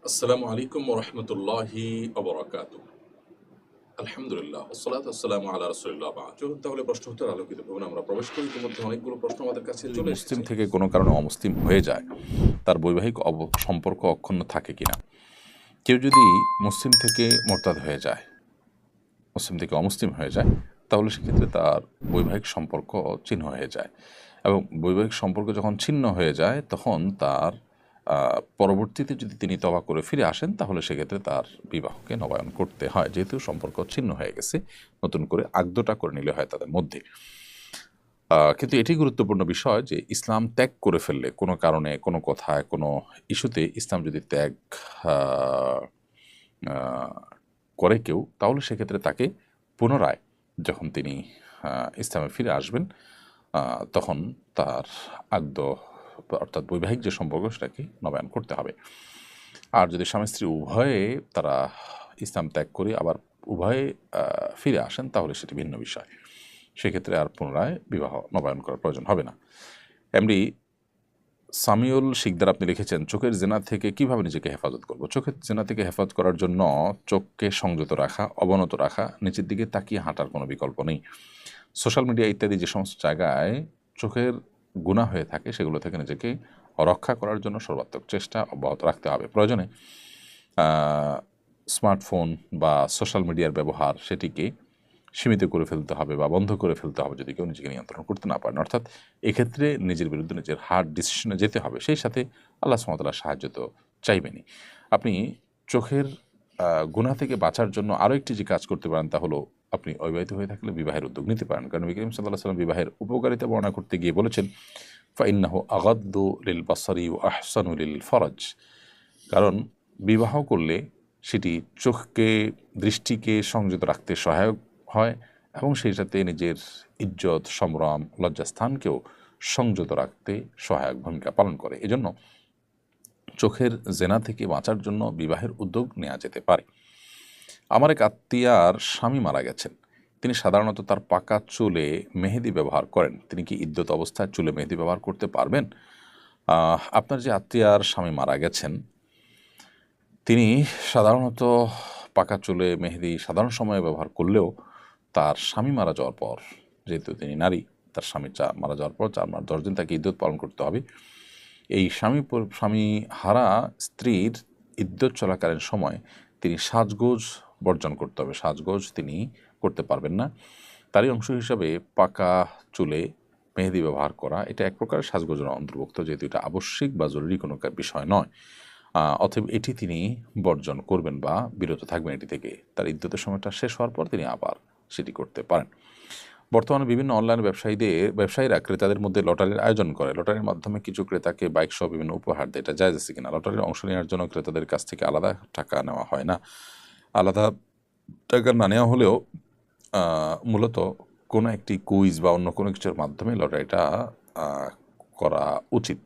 আসসালামু আলাইকুম ওয়া রাহমাতুল্লাহি ওয়া বারাকাতুহু। আলহামদুলিল্লাহ ওয়াসসালাতু ওয়াসসালামু আলা রাসূলিল্লাহ বা'দ। চলুন তাহলে প্রশ্ন উত্তর আলোকিত ভবনে আমরা প্রবেশ করি। ইতিমধ্যে অনেকগুলো প্রশ্ন আমাদের কাছে যদি চলে মুসলিম এসেছে। থেকে কোনো কারণে অমুসলিম হয়ে যায়, তার বৈবাহিক সম্পর্ক অক্ষুণ্ণ থাকে কিনা? কেউ যদি মুসলিম থেকে মোরতাদ হয়ে যায়, মুসলিম থেকে অমুসলিম হয়ে যায়, তাহলে সেক্ষেত্রে তার বৈবাহিক সম্পর্ক ছিন্ন হয়ে যায়। এবং বৈবাহিক সম্পর্ক যখন ছিন্ন হয়ে যায়, তখন তার পরবর্তীতে যদি তিনি তওবা করে ফিরে আসেন, তাহলে সেক্ষেত্রে তার বিবাহকে নবায়ন করতে হয়, যেহেতু সম্পর্ক ছিন্ন হয়ে গেছে। নতুন করে আগদটা করে নিলে হয় তাদের মধ্যে। কিন্তু এটি গুরুত্বপূর্ণ বিষয় যে ইসলাম ত্যাগ করে ফেললে কোনো কারণে, কোনো কথায়, কোনো ইস্যুতে ইসলাম যদি ত্যাগ আহ, আহ, করে কেউ, তাহলে সেক্ষেত্রে তাকে পুনরায় যখন তিনি ইসলামে ফিরে আসবেন, তখন তার আগদ অর্থাৎ বৈবাহিক যে সম্পর্ক সেটাকে নবায়ন করতে হবে। আর যদি স্বামী স্ত্রী উভয়ে তারা ইসলাম ত্যাগ করে আবার উভয়ে ফিরে আসেন, তাহলে সেটি ভিন্ন বিষয়। সেক্ষেত্রে আর পুনরায় বিবাহ নবায়ন করার প্রয়োজন হবে না। এমনি সামিউল শিকদার আপনি লিখেছেন, চোখের জেনা থেকে কিভাবে নিজেকে হেফাজত করব? চোখের জেনা থেকে হেফাজত করার জন্য চোখকে সংযত রাখা, অবনত রাখা, নিচের দিকে তাকিয়ে হাঁটার কোনো বিকল্প নেই। সোশ্যাল মিডিয়া ইত্যাদি যে সমস্ত জায়গায় চোখের গুনাহ হয়ে থাকে, সেগুলো থেকে নিজেকে রক্ষা করার জন্য সর্বাত্মক চেষ্টা অব্যাহত রাখতে হবে। প্রয়োজনে স্মার্টফোন বা সোশ্যাল মিডিয়ার ব্যবহার সেটিকে সীমিত করে ফেলতে হবে বা বন্ধ করে ফেলতে হবে, যদি কেউ নিজেকে নিয়ন্ত্রণ করতে না পারেন। অর্থাৎ এক্ষেত্রে নিজের বিরুদ্ধে নিজের হার্ড ডিসিশনে যেতে হবে। সেই সাথে আল্লাহ সুবহানাহু ওয়া তাআলার সাহায্য তো চাইবেনই। আপনি চোখের গুনাহ থেকে বাঁচার জন্য আরও একটি যে কাজ করতে পারেন, তা হলো আপনি অবিবাহিত হয়ে থাকলে বিবাহের উদ্যোগ নিতে পারেন। কারণ নবী করিম সাল্লাল্লাহু আলাইহি ওয়াসাল্লাম বিবাহের উপকারিতা বর্ণনা করতে গিয়ে বলেছেন, ফাইন্নাহু আগাদ্দু লিল বাসারি ওয়া আহসানু লিল ফরজ। কারণ বিবাহ করলে সেটি চোখকে, দৃষ্টিকে সংযত রাখতে সহায়ক হয় এবং সেই সাথে নিজের ইজ্জত, সম্ভ্রম, লজ্জাস্থানকেও সংযত রাখতে সহায়ক ভূমিকা পালন করে। এজন্য চোখের জেনা থেকে বাঁচার জন্য বিবাহের উদ্যোগ নেওয়া যেতে পারে। আমার এক আত্মীয়ার স্বামী মারা গেছেন। তিনি সাধারণত তার পাকা চুলে মেহেদি ব্যবহার করেন। তিনি কি ইদ্যত অবস্থায় চুলে মেহেদি ব্যবহার করতে পারবেন? আপনার যে আত্মীয়ার স্বামী মারা গেছেন, তিনি সাধারণত পাকা চুলে মেহেদি সাধারণ সময়ে ব্যবহার করলেও তার স্বামী মারা যাওয়ার পর, যেহেতু তিনি নারী, তার স্বামী মারা যাওয়ার পর 4 মাস 10 দিন তাকে ইদ্যত পালন করতে হবে। এই স্বামী হারা স্ত্রীর ইদ্যত চলাকালীন সময় তিনি সাজগোজ বর্জন করতে হবে। সাজগোজ তিনি করতে পারবেন না। তারই অংশ হিসাবে পাকা চুলে মেহেদি ব্যবহার করা, এটা এক প্রকার সাজগোজের অন্তর্ভুক্ত, যেহেতু এটা আবশ্যিক বা জরুরি কোনো বিষয় নয়। অতএব এটি তিনি বর্জন করবেন বা বিরত থাকবেন এটি থেকে। তার ইদ্যতের সময়টা শেষ হওয়ার পর তিনি আবার সেটি করতে পারেন। বর্তমানে বিভিন্ন অনলাইন ব্যবসায়ীরা ক্রেতাদের মধ্যে লটারির আয়োজন করে। লটারির মাধ্যমে কিছু ক্রেতাকে বাইক সহ বিভিন্ন উপহার দেয়। এটা জায়েজ আছে কিনা? লটারির অংশ নেওয়ার জন্য ক্রেতাদের কাছ থেকে আলাদা টাকা নেওয়া হয় না। আলাদা টাকা না নেওয়া হলেও মূলত কোনো একটি কুইজ বা অন্য কোনো কিছুর মাধ্যমে লটারিটা করা উচিত।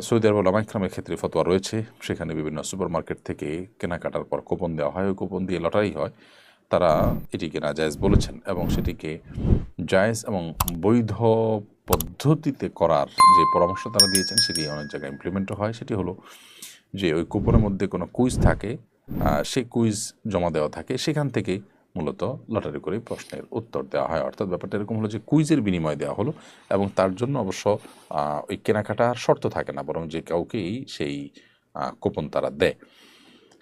সৌদি আরব ওলামা ইকরামের ক্ষেত্রে ফতোয়া রয়েছে। সেখানে বিভিন্ন সুপার মার্কেট থেকে কেনাকাটার পর কুপন দেওয়া হয়, ওই কুপন দিয়ে লটারি হয়। তারা এটিকে নাজায়েজ বলেছেন এবং সেটিকে জায়েজ এবং বৈধ পদ্ধতিতে করার যে পরামর্শ তারা দিয়েছেন, সেটি অনেক জায়গায় ইমপ্লিমেন্টও হয়। সেটি হলো যে ওই কুপনের মধ্যে কোনো কুইজ থাকে, সেই কুইজ জমা দেওয়া থাকে, সেখান থেকে মূলত লটারি করে প্রশ্নের উত্তর দেওয়া হয়। অর্থাৎ ব্যাপারটা এরকম হলো যে কুইজের বিনিময় দেওয়া হলো এবং তার জন্য অবশ্য ওই কেনাকাটার শর্ত থাকে না, বরং যে কাউকেই সেই কুপন তারা দেয়।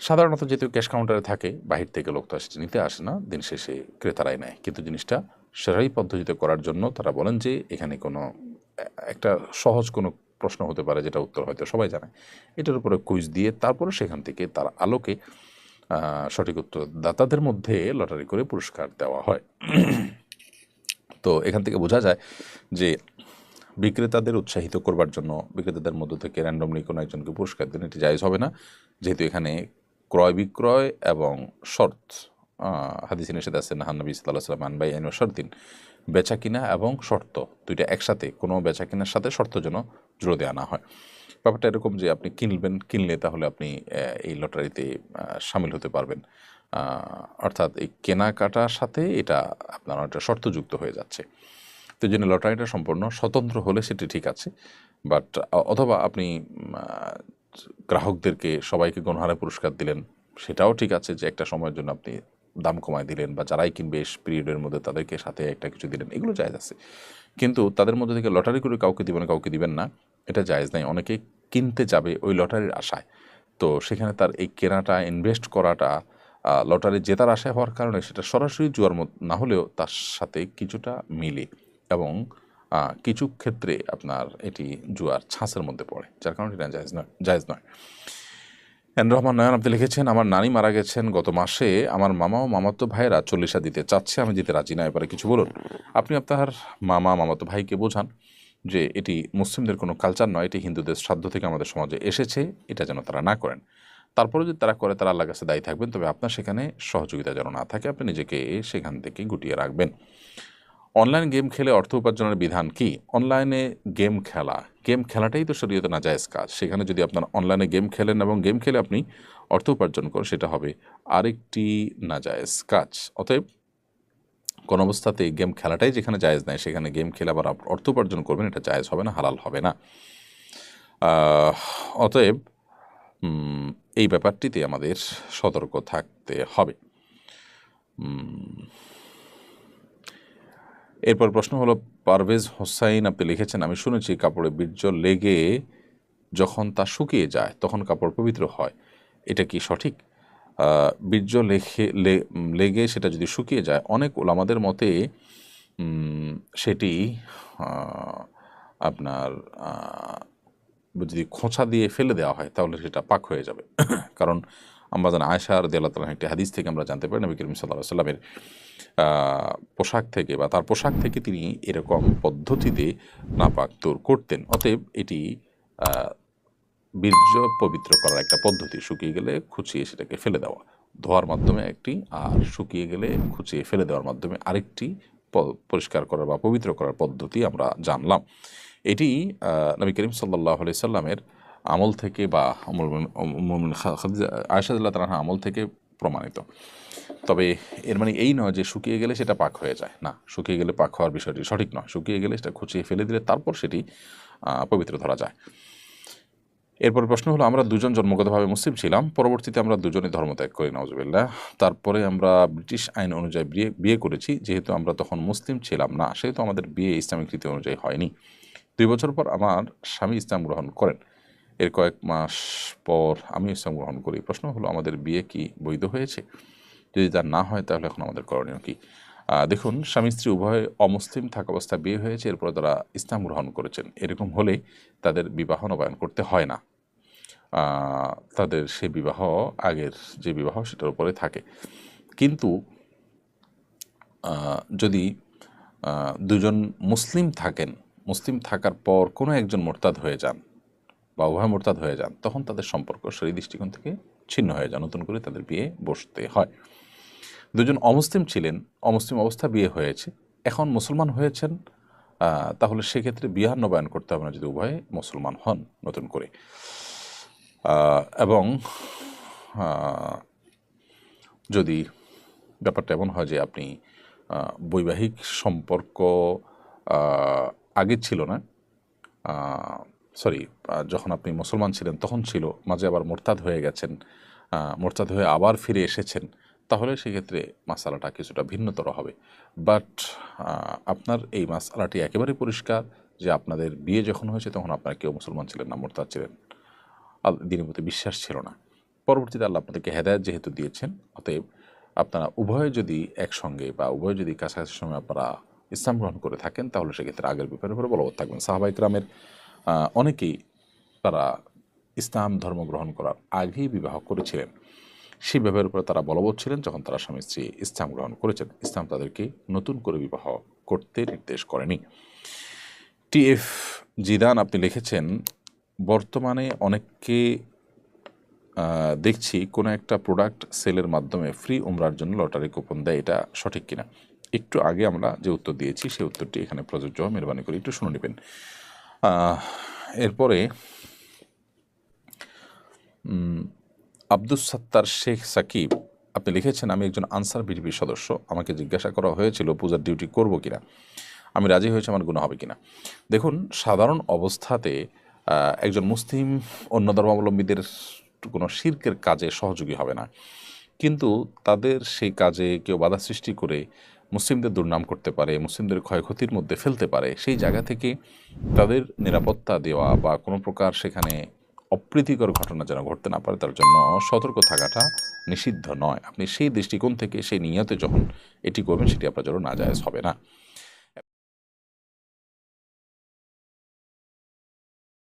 সাধারণত যেহেতু ক্যাশ কাউন্টারে থাকে, বাহির থেকে লোক তো সেটি নিতে আসে না, দিন শেষে ক্রেতারাই নেয়। কিন্তু জিনিসটা সেরাই পদ্ধতিতে করার জন্য তারা বলেন যে এখানে কোনো একটা সহজ কোনো প্রশ্ন হতে পারে, যেটা উত্তর হয়তো সবাই জানে, এটার উপরে কুইজ দিয়ে তারপরে সেখান থেকে তার আলোকে সঠিক উত্তর দাতাদের মধ্যে লটারি করে পুরস্কার দেওয়া হয়। তো এখান থেকে বোঝা যায় যে বিক্রেতাদের উৎসাহিত করবার জন্য বিক্রেতাদের মধ্য থেকে র্যান্ডমলি কোনো একজনকে পুরস্কার দিন, এটি জায়েজ হবে না। যেহেতু এখানে ক্রয় বিক্রয় এবং শর্ত, হাদিসে নিষেধ আছে, নাহান নবী সাল্লাল্লাহু আলাইহি ওয়াসাল্লাম আন বাইইন ওয়া শারতিন, বেচা কিনা এবং শর্ত দুইটা একসাথে, কোনো বেচা কিনার সাথে শর্ত যেন জুড়ে দেওয়া না হয়। ব্যাপারটা এরকম যে আপনি কিনলে তাহলে আপনি এই লটারিতে সামিল হতে পারবেন। অর্থাৎ এই কেনাকাটার সাথে এটা আপনার একটা শর্তযুক্ত হয়ে যাচ্ছে। তো জন্য লটারিটা সম্পূর্ণ স্বতন্ত্র হলে সেটি ঠিক আছে। বাট অথবা আপনি গ্রাহকদেরকে সবাইকে গণহারে পুরস্কার দিলেন, সেটাও ঠিক আছে যে একটা সময়ের জন্য আপনি দাম কমায় দিলেন বা যারাই কিনবে পিরিয়ডের মধ্যে তাদেরকে সাথে একটা কিছু দিলেন, এগুলো জায়েজ আছে। কিন্তু তাদের মধ্যে থেকে লটারি করে কাউকে দিবেন না, এটা জায়েজ নাই। অনেকে কিনতে যাবে ওই লটারির আশায়, তো সেখানে তার এই কেনাটা, ইনভেস্ট করাটা লটারি জেতার আশায় হওয়ার কারণে সেটা সরাসরি জুয়ার মতো না হলেও তার সাথে কিছুটা মিলে এবং কিছু ক্ষেত্রে আপনার এটি জুয়ার ছাঁচের মধ্যে পড়ে, যার কারণে এটা জায়েজ নয়। রহমান নয়ন আপনি লিখেছেন, আমার নানি মারা গেছেন গত মাসে, আমার মামা ও মামাতো ভাইয়েরা 40 দিতে চাচ্ছে, আমি দিতে রাজি না, এবারে কিছু বলুন। আপনি আপনার মামা মামাতো ভাইকে বোঝান যে এটি মুসলিমদের কোনো কালচার নয়, এটি হিন্দুদের শ্রাদ্ধ থেকে আমাদের সমাজে এসেছে, এটা যেন তারা না করেন। তারপরে যদি তারা করে, তারা আল্লাহর কাছে দায়ী থাকবেন, তবে আপনার সেখানে সহযোগিতা যেন না থাকে, আপনি নিজেকে সেখান থেকে গুটিয়ে রাখবেন। অনলাইন গেম খেলে অর্থ উপার্জনের বিধান কি? অনলাইনে গেম খেলাটাই তো শরীয়তে নাজায়েজ কাজ। সেখানে যদি আপনার অনলাইনে গেম খেলেন এবং গেম খেলে আপনি অর্থ উপার্জন করেন, সেটা হবে আরেকটি নাজায়েজ কাজ। অতএব কোন অবস্থাতে গেম খেলাটাই যেখানে জায়েজ নাই, সেখানে গেম খেলে আবার অর্থ উপার্জন করবেন, এটা জায়েজ হবে না, হালাল হবে না। অতএব এই ব্যাপারটিতে আমাদের সতর্ক থাকতে হবে। এরপর প্রশ্ন হলো, পারভেজ হোসাইন আপনি লিখেছেন, আমি শুনেছি কাপড়ে বীর্য লেগে যখন তা শুকিয়ে যায় তখন কাপড় পবিত্র হয়, এটা কি সঠিক? বীর্য লেগে সেটা যদি শুকিয়ে যায়, অনেক ওলামাদের মতে সেটি আপনার যদি খোঁচা দিয়ে ফেলে দেওয়া হয় তাহলে সেটা পাক হয়ে যাবে। কারণ আমরা জানি আয়েশা রাদিয়াল্লাহু তাআলা একটি হাদিস থেকে আমরা জানতে পারি নবী করিম সাল্লাল্লাহু আলাইহি ওয়াসাল্লামের পোশাক থেকে বা তার পোশাক থেকে তিনি এরকম পদ্ধতিতে নাপাক দূর করতেন। অতএব এটি বীর্য পবিত্র করার একটা পদ্ধতি, শুকিয়ে গেলে খুঁচিয়ে সেটাকে ফেলে দেওয়া, ধোয়ার মাধ্যমে একটি, আর শুকিয়ে গেলে খুঁচিয়ে ফেলে দেওয়ার মাধ্যমে আরেকটি পরিষ্কার করার বা পবিত্র করার পদ্ধতি আমরা জানলাম। এটি নবী করিম সাল্লাল্লাহু আলাইহি সাল্লামের আমল থেকে বা আয়েশা রাদিয়াল্লাহু তাআলা আমল থেকে প্রমাণিত। তবে এর মানে এই নয় যে শুকিয়ে গেলে সেটা পাক হয়ে যায়, না, শুকিয়ে গেলে পাক হওয়ার বিষয়টি সঠিক নয়। শুকিয়ে গেলে সেটা খুঁচিয়ে ফেলে দিলে তারপর সেটি পবিত্র ধরা যায়। এরপর প্রশ্ন হলো, আমরা দুজন জন্মগতভাবে মুসলিম ছিলাম, পরবর্তীতে আমরা দুজনেই ধর্মত্যাগ করি, নাউজুবিল্লাহ। তারপরে আমরা ব্রিটিশ আইন অনুযায়ী বিয়ে করেছি, যেহেতু আমরা তখন মুসলিম ছিলাম না, সেহেতু আমাদের বিয়ে ইসলামিক রীতি অনুযায়ী হয়নি। 2 বছর পর আমার স্বামী ইসলাম গ্রহণ করেন, এর কয়েক মাস পর আমি ইসলাম গ্রহণ করি। প্রশ্ন হলো, আমাদের বিয়ে কি বৈধ হয়েছে? যদি তা না হয় তাহলে এখন আমাদের করণীয় কি? দেখুন, স্বামী স্ত্রী উভয় অমুসলিম থাকা অবস্থায় বিয়ে হয়েছে, এরপর তারা ইসলাম গ্রহণ করেছেন, এরকম হলে তাদের বিবাহ নবায়ন করতে হয় না। তাদের সে বিবাহ আগের যে বিবাহ সেটার উপরে থাকে। কিন্তু যদি দুজন মুসলিম থাকেন, মুসলিম থাকার পর কোনো একজন মোরতাদ হয়ে যান বা উভয় মোরতাদ হয়ে যান, তখন তাদের সম্পর্ক শরীয়ী দৃষ্টিকোণ থেকে ছিন্ন হয়ে যায়, নতুন করে তাদের বিয়ে বসতে হয়। দুজন অমুসলিম ছিলেন, অমুসলিম অবস্থা বিয়ে হয়েছে, এখন মুসলমান হয়েছেন, তাহলে সেক্ষেত্রে বিয়ে নবায়ন করতে হবে না যদি উভয়ে মুসলমান হন নতুন করে। এবং যদি ব্যাপারটা এমন হয় যে আপনি বৈবাহিক সম্পর্ক আগে ছিল না, যখন আপনি মুসলমান ছিলেন তখন ছিল, মাঝে আবার মোরতাদ হয়ে গেছেন, মোরতাদ হয়ে আবার ফিরে এসেছেন, তাহলে সেক্ষেত্রে মাসালাটা কিছুটা ভিন্নতর হবে। বাট আপনার এই মাসালাটি একেবারে পরিষ্কার যে আপনাদের বিয়ে যখন হয়েছে তখন আপনারা কেউ মুসলমান ছিলেন না, মোরতাদ ছিলেন, দিনের প্রতি বিশ্বাস ছিল না। পরবর্তীতে আল্লাহ আপনাদেরকে হেদায়েত যেহেতু দিয়েছেন, অতএব আপনারা উভয়ে যদি একসঙ্গে বা উভয়ে যদি কাছাকাছি সময় আপনারা ইসলাম গ্রহণ করে থাকেন, তাহলে সেক্ষেত্রে আগের ব্যাপারের উপরে বলবৎ থাকবেন। সাহাবায়ে কেরামের অনেকেই তারা ইসলাম ধর্ম গ্রহণ করার আগেই বিবাহ করেছিলেন, সেই ব্যাপারের উপরে তারা বলবৎ ছিলেন যখন তারা স্বামী স্ত্রী ইসলাম গ্রহণ করেছেন। ইসলাম তাদেরকে নতুন করে বিবাহ করতে নির্দেশ করেনি। TF জিদান আপনি লিখেছেন, বর্তমানে অনেককে দেখছি কোনো একটা প্রোডাক্ট সেলের মাধ্যমে ফ্রি উমরার জন্য লটারি কুপন দেয়, এটা সঠিক কিনা? একটু আগে আমরা যে উত্তর দিয়েছি সেই উত্তরটি এখানে প্রযোজ্য, মেহরবানি করে একটু শুনে নেবেন। এরপরে আব্দুস সাত্তার শেখ সাকিব আপনি লিখেছেন, আমি একজন আনসার বিডিপির সদস্য, আমাকে জিজ্ঞাসা করা হয়েছিল পূজার ডিউটি করব কিনা, আমি রাজি হয়েছি, আমার গুনাহ হবে কিনা? দেখুন, সাধারণ অবস্থাতে একজন মুসলিম অন্য ধর্মাবলম্বীদের কোনো শিরকের কাজে সহযোগী হবে না, কিন্তু তাদের সেই কাজে কেউ বাধা সৃষ্টি করে মুসলিমদের দুর্নাম করতে পারে, মুসলিমদের ক্ষয়ক্ষতির মধ্যে ফেলতে পারে, সেই জায়গা থেকে তাদের নিরাপত্তা দেওয়া বা কোনো প্রকার সেখানে অপ্রীতিকর ঘটনা যেন ঘটতে না পারে তার জন্য সতর্ক থাকাটা নিষিদ্ধ নয়। আপনি সেই দৃষ্টিকোণ থেকে সেই নিয়তে যখন এটি করবেন সেটি আপনার জন্য নাজায়েজ হবে না।